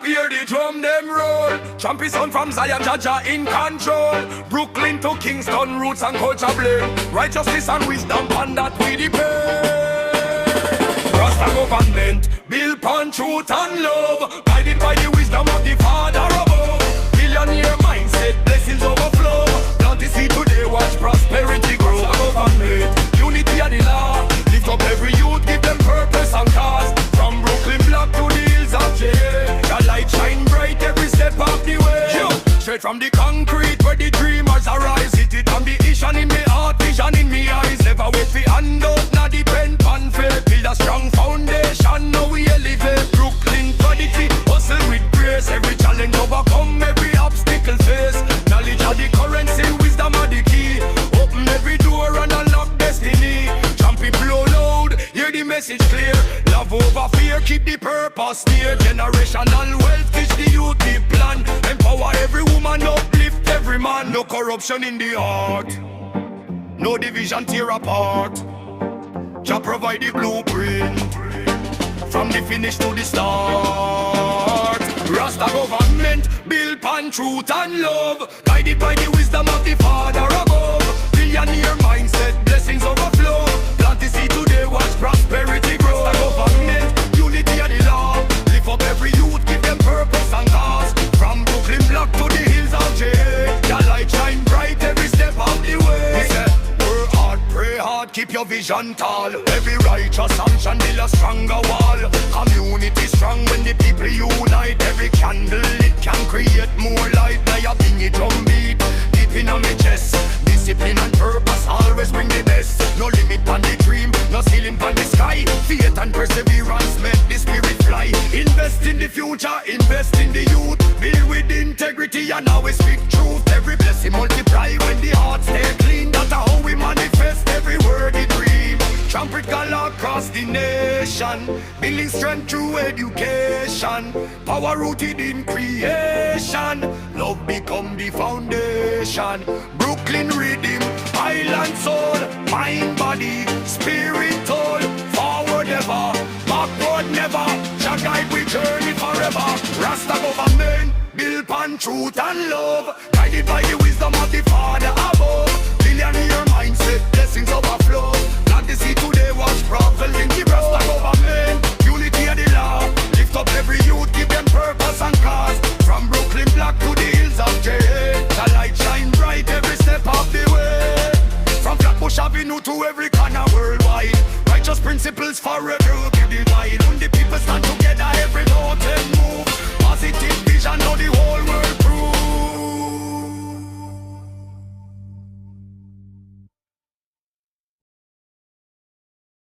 hear the drum them roll. Champion sound from Zion, Jaja in control. Brooklyn to Kingston, roots and culture blend. Righteousness and wisdom, and that we depend. Rasta Government, built on truth and love, guided by the wisdom of the Father above. Millionaire mindset, blessings overflow. Plant the seed today, watch prosperity grow. Rasta Government, unity and the law. Lift up every youth, give them purpose and cause. From Brooklyn block to the hills of J. The light shine bright every step of the way. Straight from the concrete where the dreamers arise. Hit it on the vision in me heart, vision in me eyes. Never wait for hand out, now depend on faith. Build a strong foundation, now we elevate. Brooklyn prodigy, hustle with grace. Every challenge overcome, every obstacle face. Knowledge of the currency, wisdom of the key. Open every door and unlock destiny. Champion blow loud, hear the message clear. Love over fear, keep the purpose near. Generational wealth, teach the youth the plan. Empower every woman, uplift every man. No corruption in the heart, no division tear apart. Jah provide the blueprint, from the finish to the start. Rasta Government, built on truth and love, guided by the wisdom of the Father above. Billionaire mindset, blessings overflow. Plant the seed today, watch prosperity grow. Rasta Government, unity and the law. Lift up every youth, give them purpose and cause. From Brooklyn block to the hills of J. The light shine bright every step of the way. He said, work hard, pray hard, keep your vision tall. Every righteous action build a stronger wall. Community strong when the people unite. Every candle it can create more light. Now you bring it drum beat deep in my chest. Discipline and purpose always bring the best. No limit on the dream, no ceiling on the sky. Faith and perseverance make the spirit fly. Invest in the future, invest in the youth. Build with integrity and always speak truth. Every blessing multiply when the heart stay clean. That's how we manifest every word we dream. Trumpet call across the nation, building strength through education. Power rooted in creation, love become the foundation. Brooklyn rhythm, island soul, mind, body, spirit, soul. Forward ever, backward never. Jah guide we journey forever. Rasta Government, built on truth and love, guided by the wisdom of the